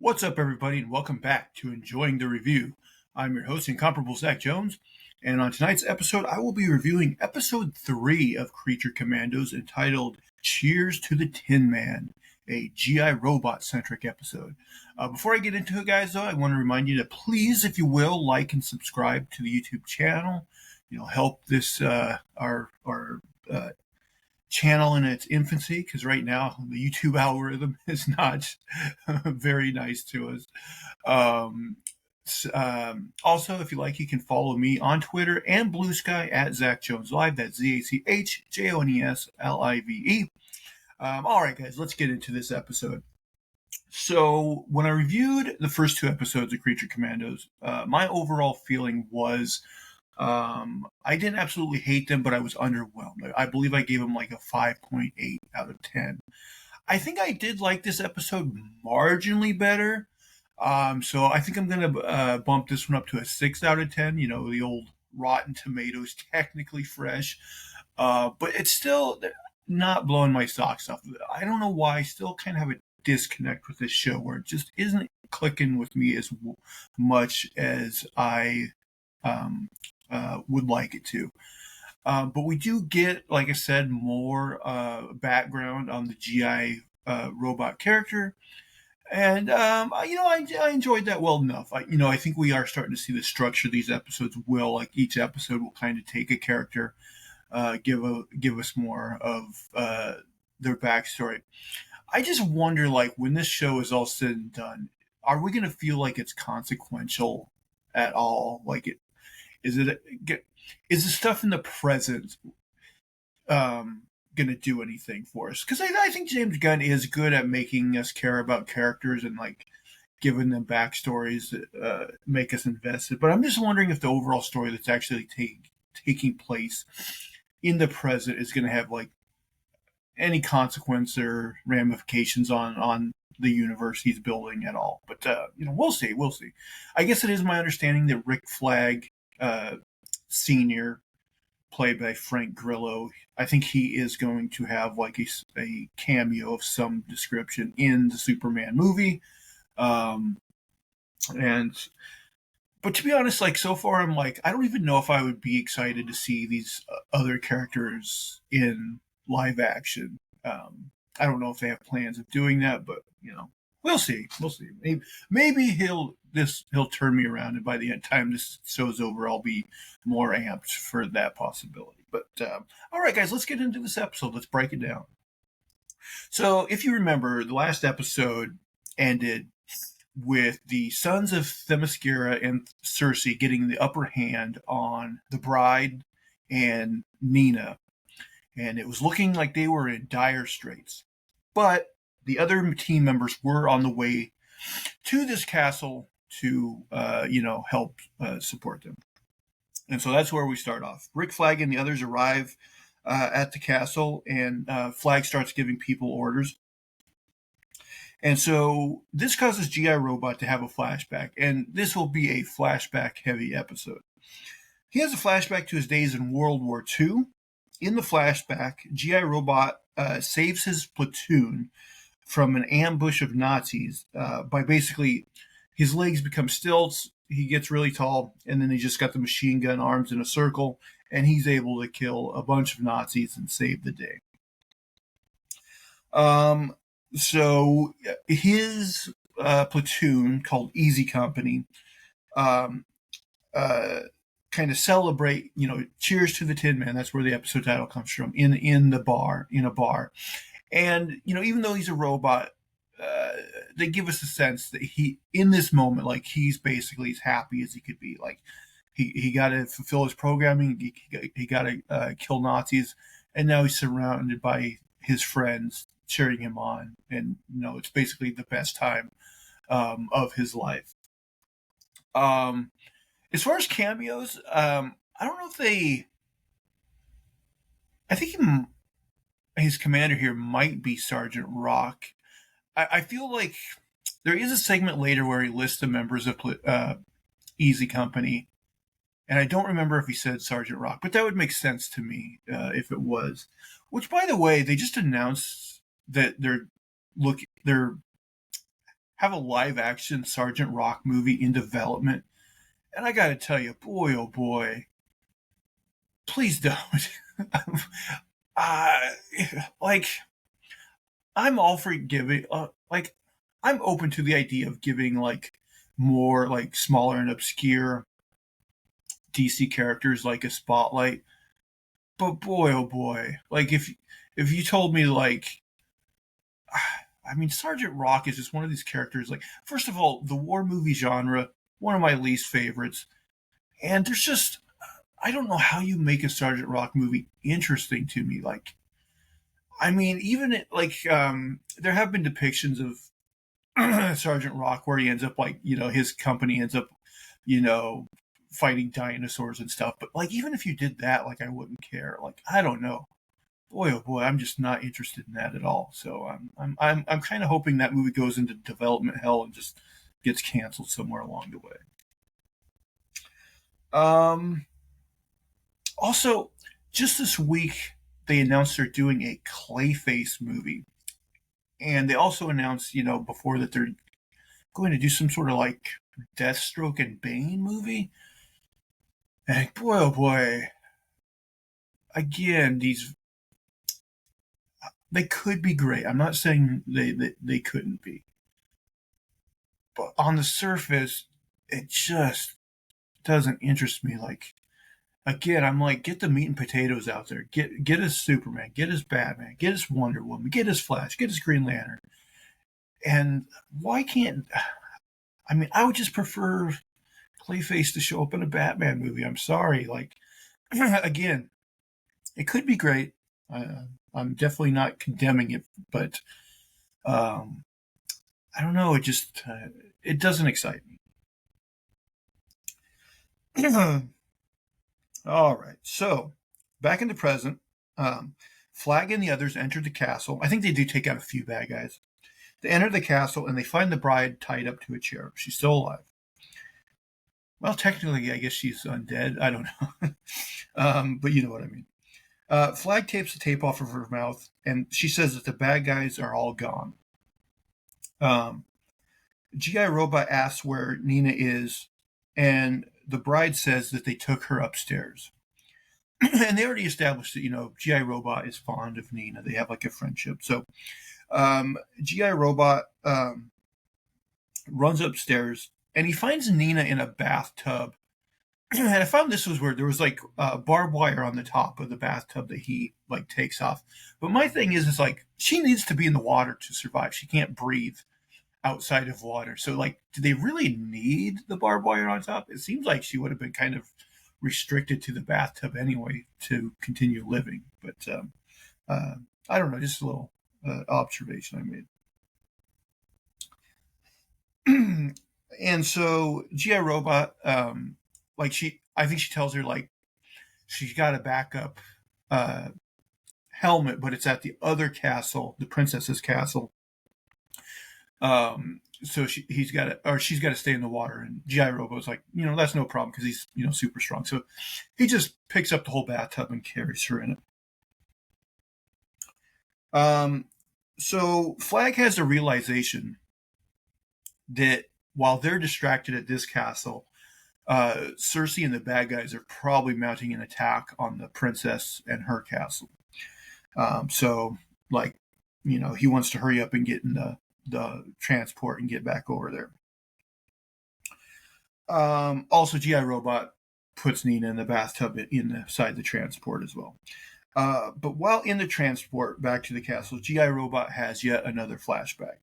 What's up, everybody, and welcome back to Enjoying the Review. I'm your host, Incomparable Zach Jones, and on tonight's episode, I will be reviewing episode 3 of Creature Commandos entitled Cheers to the Tin Man, a GI robot-centric episode. Before I get into it, guys, though, I want to remind you to please, if you will, like and subscribe to the YouTube channel. Help this, our channel in its infancy, because right now the YouTube algorithm is not very nice to us. Also, if you like, you can follow me on Twitter and Blue Sky at Zach Jones Live. That's ZachJonesLive. All right, guys, let's get into this episode. So when I reviewed the first 2 episodes of Creature Commandos, my overall feeling was I didn't absolutely hate them, but I was underwhelmed. I believe I gave them like a 5.8 out of 10. I think I did like this episode marginally better. So I think I'm going to bump this one up to a 6 out of 10. The old Rotten Tomatoes, technically fresh. But it's still not blowing my socks off. I don't know why. I still kind of have a disconnect with this show where it just isn't clicking with me as much as I would like it to. But we do get, like I said, more background on the GI robot character. And, I enjoyed that well enough. I think we are starting to see the structure of these episodes will, like each episode will kind of take a character, give us more of their backstory. I just wonder, like, when this show is all said and done, are we going to feel like it's consequential at all? Like, is the stuff in the present going to do anything for us? Because I think James Gunn is good at making us care about characters and like giving them backstories that make us invested. But I'm just wondering if the overall story that's actually taking place in the present is going to have like any consequence or ramifications on the universe he's building at all. But we'll see. I guess it is my understanding that Rick Flag Senior, played by Frank Grillo, I think he is going to have like a cameo of some description in the Superman movie. But to be honest, like so far, I'm like, I don't even know if I would be excited to see these other characters in live action. I don't know if they have plans of doing that, but we'll see. Maybe he'll turn me around, and by the time this show's over, I'll be more amped for that possibility. But all right, guys, let's get into this episode. Let's break it down. So, if you remember, the last episode ended with the sons of Themyscira and Circe getting the upper hand on the bride and Nina, and it was looking like they were in dire straits. But the other team members were on the way to this castle to, help support them. And so that's where we start off. Rick Flag and the others arrive at the castle, and Flag starts giving people orders. And so this causes GI Robot to have a flashback, and this will be a flashback-heavy episode. He has a flashback to his days in World War II. In the flashback, GI Robot saves his platoon from an ambush of Nazis by basically his legs become stilts, he gets really tall, and then he just got the machine gun arms in a circle, and he's able to kill a bunch of Nazis and save the day. So his platoon, called Easy Company, kind of celebrate, cheers to the Tin Man. That's where the episode title comes from, in a bar. And, even though he's a robot, they give us a sense that he, in this moment, like he's basically as happy as he could be. Like he got to fulfill his programming. He got to kill Nazis. And now he's surrounded by his friends cheering him on. And, it's basically the best time of his life. As far as cameos, I don't know if I think his commander here might be Sergeant Rock. I feel like there is a segment later where he lists the members of Easy Company, and I don't remember if he said Sergeant Rock, but that would make sense to me if it was. Which, by the way, they just announced that they're have a live action Sergeant Rock movie in development. And I gotta tell you, boy, oh boy, please don't. uh, like, I'm all for giving, I'm open to the idea of giving, like, more, like, smaller and obscure DC characters, like, a spotlight. But boy, oh boy, like, if you told me, like, I mean, Sergeant Rock is just one of these characters, like, first of all, the war movie genre, one of my least favorites. And there's just, I don't know how you make a Sergeant Rock movie interesting to me. Like, I mean, even there have been depictions of Sergeant Rock where he ends up, like, his company ends up, you know, fighting dinosaurs and stuff. But, like, even if you did that, like, I wouldn't care. Like, I don't know. Boy, oh boy, I'm just not interested in that at all. So I'm kind of hoping that movie goes into development hell and just gets canceled somewhere along the way. Also, just this week, they announced they're doing a Clayface movie. And they also announced, before that they're going to do some sort of, like, Deathstroke and Bane movie. And boy, oh boy, again, they could be great. I'm not saying they couldn't be. But on the surface, it just doesn't interest me. Like, again, I'm like, get the meat and potatoes out there. Get us Superman, get us Batman, get us Wonder Woman, get us Flash, get us Green Lantern. And why can't, I mean, I would just prefer Clayface to show up in a Batman movie. I'm sorry. Like, again, it could be great. I'm definitely not condemning it, but I don't know. It just, it doesn't excite me. All right. So back in the present, Flag and the others entered the castle. I think they do take out a few bad guys. They enter the castle and they find the bride tied up to a chair. She's still alive. Well, technically, I guess she's undead. I don't know. But you know what I mean. Flag tapes the tape off of her mouth, and she says that the bad guys are all gone. G.I. Robot asks where Nina is, and the bride says that they took her upstairs. And they already established that, G.I. Robot is fond of Nina. They have, like, a friendship. So G.I. Robot runs upstairs, and he finds Nina in a bathtub. And I found this was where there was, like, barbed wire on the top of the bathtub that he, like, takes off. But my thing is like, she needs to be in the water to survive. She can't breathe outside of water. So, like, do they really need the barbed wire on top? It seems like she would have been kind of restricted to the bathtub anyway to continue living. But I don't know, just a little observation I made. And so G.I. Robot, I think she tells her, like, she's got a backup helmet, but it's at the other castle, the princess's castle. So she's got to stay in the water. And G.I. Robot's like, that's no problem because he's, super strong. So he just picks up the whole bathtub and carries her in it. So Flag has a realization that while they're distracted at this castle, Cersei and the bad guys are probably mounting an attack on the princess and her castle. So, like, he wants to hurry up and get in the transport and get back over there. Also, G.I. Robot puts Nina in the bathtub inside the transport as well. But while in the transport back to the castle, G.I. Robot has yet another flashback.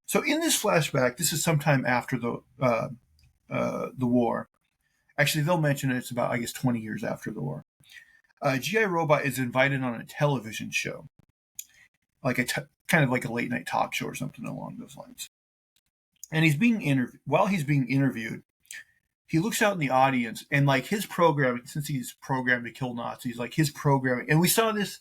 So in this flashback, this is sometime after the war. Actually, they'll mention it's about, I guess, 20 years after the war. G.I. Robot is invited on a television show, like kind of like a late night talk show or something along those lines. And he's being interviewed. While he's being interviewed, he looks out in the audience, and, like, his programming, since he's programmed to kill Nazis, like, his programming, and we saw this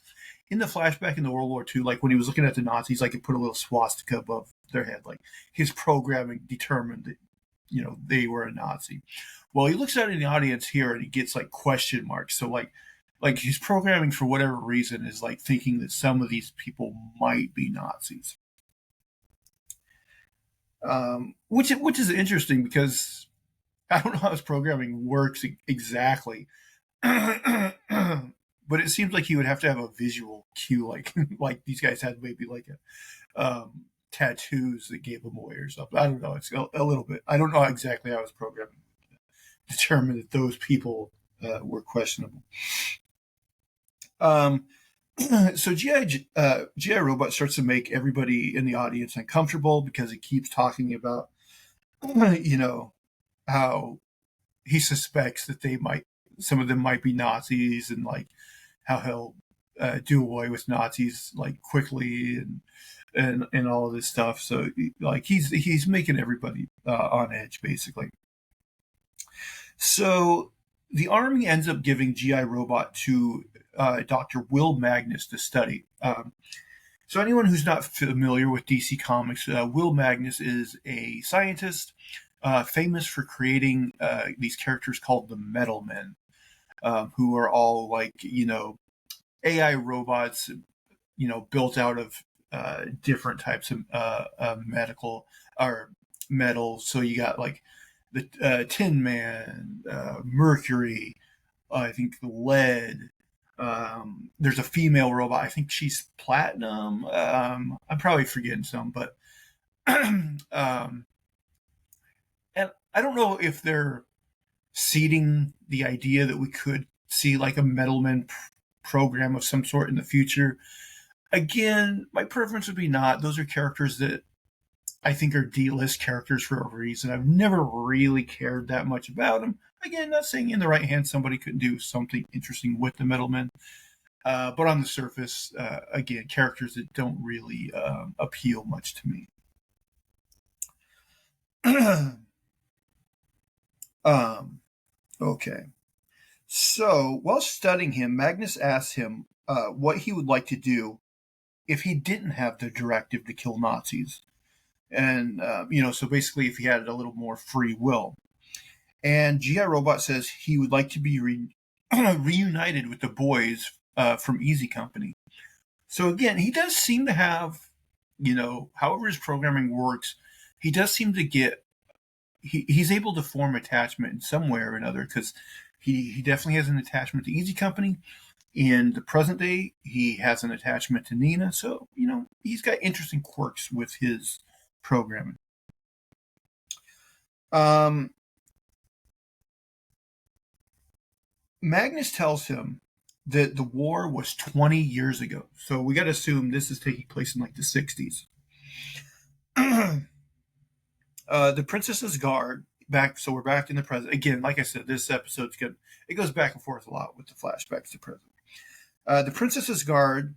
in the flashback in the World War II, like, when he was looking at the Nazis, like, he put a little swastika above their head, like, his programming determined that, they were a Nazi. Well, he looks out in the audience here, and he gets, like, question marks. So, like his programming, for whatever reason, is, like, thinking that some of these people might be Nazis. Which is interesting because I don't know how his programming works exactly, but it seems like he would have to have a visual cue, like like these guys had maybe like tattoos that gave him away or something. I don't know. It's a little bit. I don't know exactly how his programming determined that those people were questionable. Um, so GI Robot starts to make everybody in the audience uncomfortable because he keeps talking about, you know, how he suspects that some of them might be Nazis, and like how he'll do away with Nazis like quickly, and all of this stuff. So like he's making everybody on edge basically. So the army ends up giving GI Robot to Dr. Will Magnus to study. So anyone who's not familiar with DC Comics, Will Magnus is a scientist famous for creating these characters called the Metal Men, who are all like AI robots, built out of different types of medical or metal. So you got like the Tin Man, Mercury, I think lead. There's a female robot. I think she's platinum. I'm probably forgetting some, but and I don't know if they're seeding the idea that we could see like a Metalman program of some sort in the future. Again, my preference would be not. Those are characters that I think are D-list characters for a reason. I've never really cared that much about them. Again, not saying in the right hand somebody couldn't do something interesting with the Metalmen. But on the surface, again, characters that don't really appeal much to me. Okay. So while studying him, Magnus asks him what he would like to do if he didn't have the directive to kill Nazis. And, so basically if he had a little more free will. And G.I. Robot says he would like to be reunited with the boys from Easy Company. So again, he does seem to have, however his programming works, he does seem to he's able to form attachment in some way or another, because he definitely has an attachment to Easy Company. In the present day, he has an attachment to Nina. So, he's got interesting quirks with his programming. Magnus tells him that the war was 20 years ago. So we got to assume this is taking place in like the 60s. The Princess's Guard, so we're back in the present. Again, like I said, this episode's good. It goes back and forth a lot with the flashbacks to present. The Princess's Guard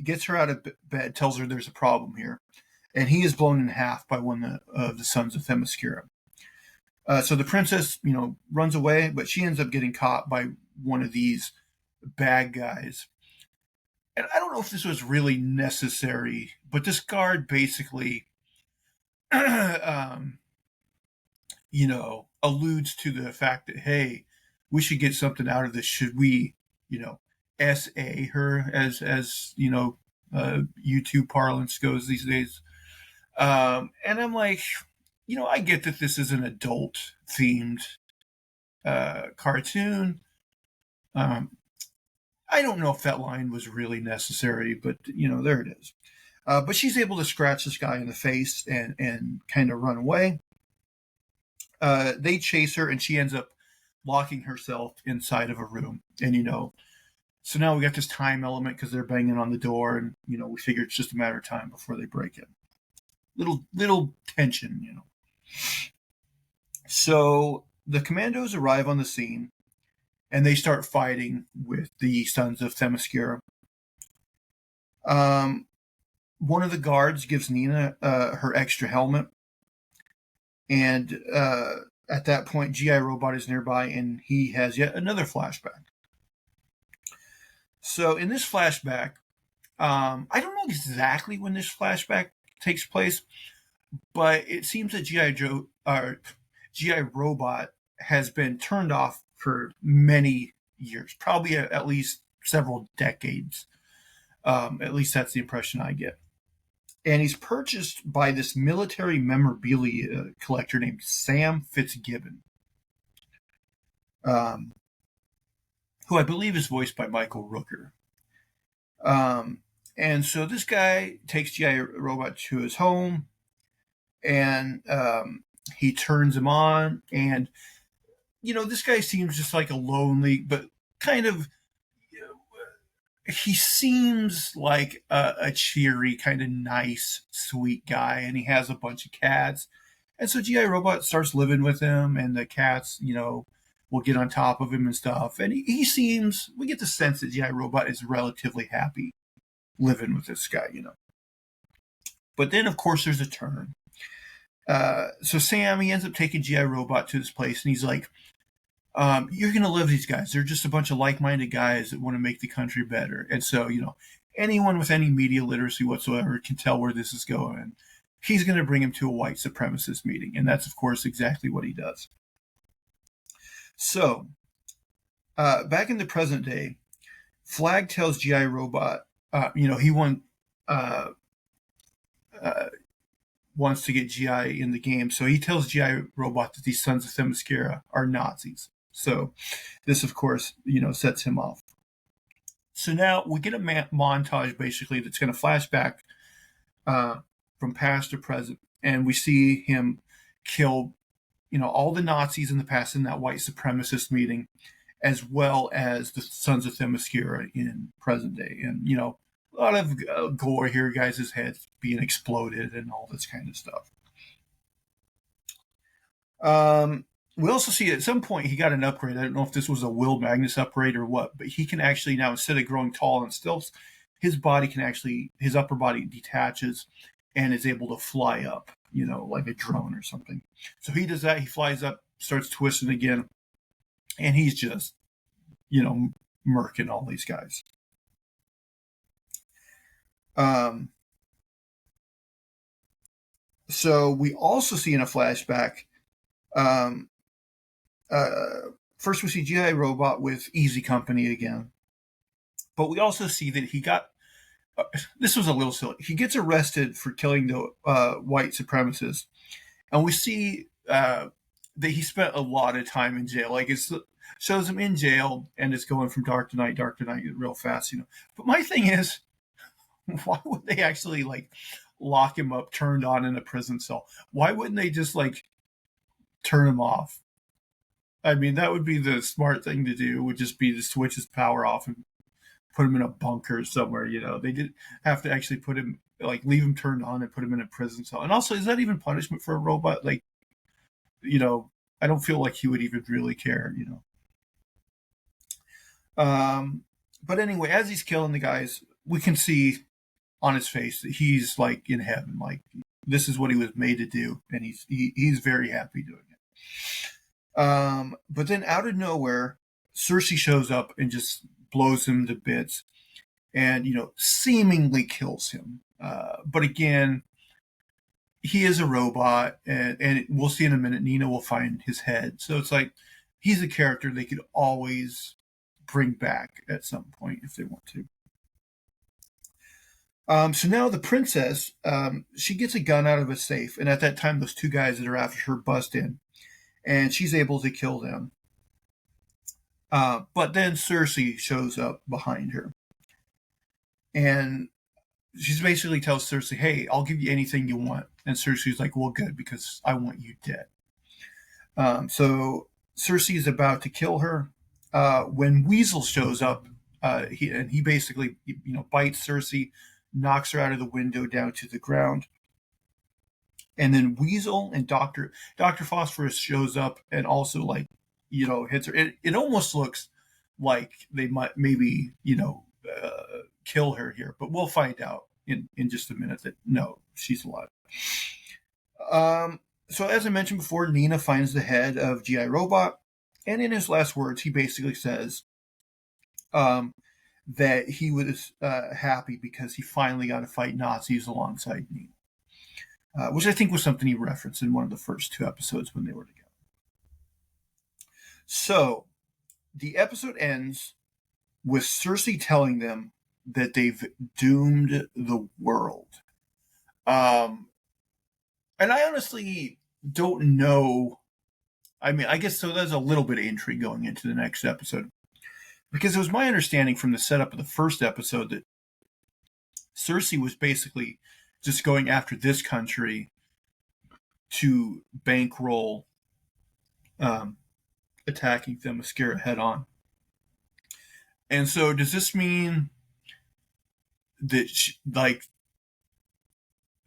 gets her out of bed, tells her there's a problem here, and he is blown in half by one of the sons of Themyscira. So the princess, runs away, but she ends up getting caught by one of these bad guys. And I don't know if this was really necessary, but this guard basically, alludes to the fact that, hey, we should get something out of this. Should we, SA her, as YouTube parlance goes these days? And I'm like, I get that this is an adult themed cartoon. I don't know if that line was really necessary, but there it is. But she's able to scratch this guy in the face and kind of run away. They chase her, and she ends up locking herself inside of a room. And so now we got this time element because they're banging on the door, and we figure it's just a matter of time before they break in. Little tension, So the commandos arrive on the scene, and they start fighting with the sons of Themyscira. One of the guards gives Nina her extra helmet, and at that point, G.I. Robot is nearby, and he has yet another flashback. So in this flashback, I don't know exactly when this flashback takes place, but it seems that G.I. Robot has been turned off for many years, probably at least several decades. At least that's the impression I get. and he's purchased by this military memorabilia collector named Sam Fitzgibbon, um, who I believe is voiced by Michael Rooker. And so this guy takes G.I. Robot to his home, and he turns him on. And, this guy seems just like a lonely, but kind of, he seems like a cheery, kind of nice, sweet guy, and he has a bunch of cats. And so G.I. Robot starts living with him, and the cats, will get on top of him and stuff. And he seems, we get the sense that G.I. Robot is relatively happy living with this guy, But then, of course, there's a turn. So Sam, he ends up taking G.I. Robot to this place, and he's like, you're going to love these guys. They're just a bunch of like-minded guys that want to make the country better. And so, anyone with any media literacy whatsoever can tell where this is going. He's going to bring him to a white supremacist meeting. And that's, of course, exactly what he does. So, back in the present day, Flag tells G.I. Robot, he wants to get G.I. in the game. So he tells G.I. Robot that these sons of Themyscira are Nazis. So this, of course, sets him off. So now we get a montage, basically, that's going to flash back from past to present. And we see him kill, all the Nazis in the past in that white supremacist meeting, as well as the sons of Themyscira in present day. And, a lot of gore here, guys' heads being exploded and all this kind of stuff. We also see at some point he got an upgrade. I don't know if this was a Will Magnus upgrade or what, but he can actually now, instead of growing tall and stilts, his upper body detaches and is able to fly up, like a drone or something. So he does that. He flies up, starts twisting again, and he's just, murking all these guys. So we also see in a flashback, first we see G.I. Robot with Easy Company again, but we also see that he got, this was a little silly, he gets arrested for killing the white supremacists, and we see that he spent a lot of time in jail. Like, it shows him in jail, and it's going from dark to night real fast, But my thing is, why would they actually lock him up, turned on in a prison cell? Why wouldn't they just turn him off? I mean, that would be the smart thing to do, would just be to switch his power off and put him in a bunker somewhere. They didn't have to actually put him, leave him turned on and put him in a prison cell. And also, is that even punishment for a robot? I don't feel like he would even really care, But anyway, as he's killing the guys, we can see on his face that he's in heaven. This is what he was made to do, and he's very happy doing it. But then out of nowhere, Cersei shows up and just blows him to bits, and seemingly kills him. But again, he is a robot, and we'll see in a minute. Nina will find his head, so it's he's a character they could always bring back at some point if they want to. So now the princess, she gets a gun out of a safe, and at that time, those two guys that are after her bust in, and she's able to kill them. But then Cersei shows up behind her, and she basically tells Cersei, "Hey, I'll give you anything you want." And Cersei's like, "Well, good, because I want you dead." So Cersei is about to kill her when Weasel shows up. He basically, bites Cersei, knocks her out of the window down to the ground. And then Weasel and Dr. Phosphorus shows up and also hits her. It almost looks like they might maybe, kill her here, but we'll find out in just a minute that no, she's alive. So as I mentioned before, Nina finds the head of G.I. Robot, and in his last words, he basically says, that he was happy because he finally got to fight Nazis alongside Nina, which I think was something he referenced in one of the first two episodes when they were together. So the episode ends with Cersei telling them that they've doomed the world. And I honestly don't know. I mean, I guess so. There's a little bit of intrigue going into the next episode because it was my understanding from the setup of the first episode that Cersei was basically just going after this country to bankroll um, attacking Themyscira head on. And so, does this mean that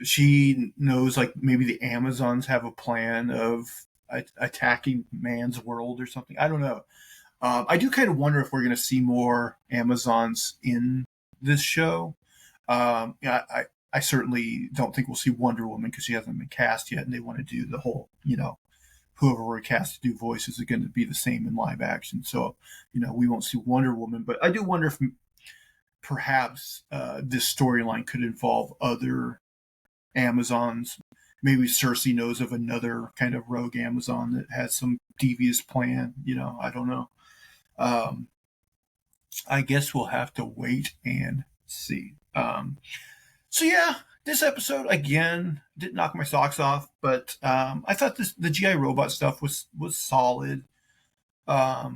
she knows like maybe the Amazons have a plan of attacking man's world or something? I don't know. I do kind of wonder if we're going to see more Amazons in this show. Yeah, I certainly don't think we'll see Wonder Woman because she hasn't been cast yet, and they want to do the whole, whoever we're cast to do voices is going to be the same in live action. So, we won't see Wonder Woman, but I do wonder if perhaps this storyline could involve other Amazons. Maybe Cersei knows of another kind of rogue Amazon that has some devious plan. I don't know. Um, I guess we'll have to wait and see. So yeah, this episode again didn't knock my socks off, but I thought the GI robot stuff was solid. But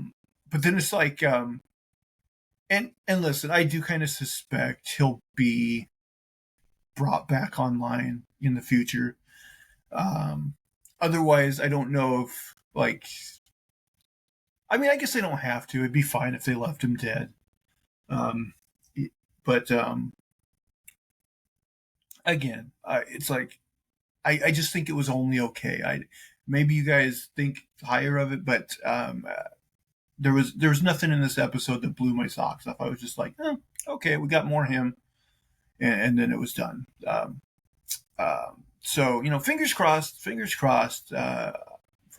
then it's like, and listen, I do kind of suspect he'll be brought back online in the future. Otherwise, I don't know if like. I mean, I guess they don't have to. It'd be fine if they left him dead. Um, but again, it's like I just think it was only okay. Maybe you guys think higher of it, but there was nothing in this episode that blew my socks off. I was just like, okay, we got more him, and then it was done. So fingers crossed for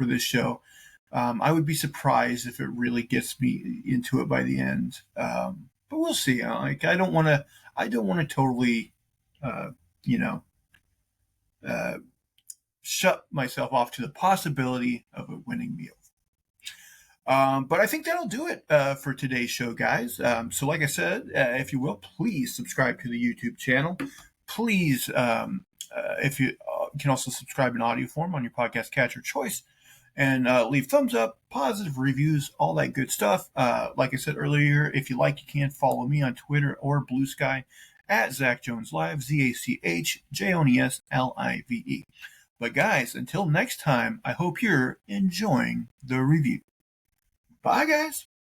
this show. I would be surprised if it really gets me into it by the end, but we'll see. Like I don't want to totally, uh, you know, uh, shut myself off to the possibility of it winning me over. But I think that'll do it for today's show, guys. So, like I said, if you will, please subscribe to the YouTube channel. Please, if you can also subscribe in audio form on your podcast catcher choice, and leave thumbs up, positive reviews, all that good stuff. Like I said earlier, if you like, you can follow me on Twitter or Blue Sky at Zach Jones Live, ZachJonesLive. But guys, until next time, I hope you're enjoying the review. Bye, guys.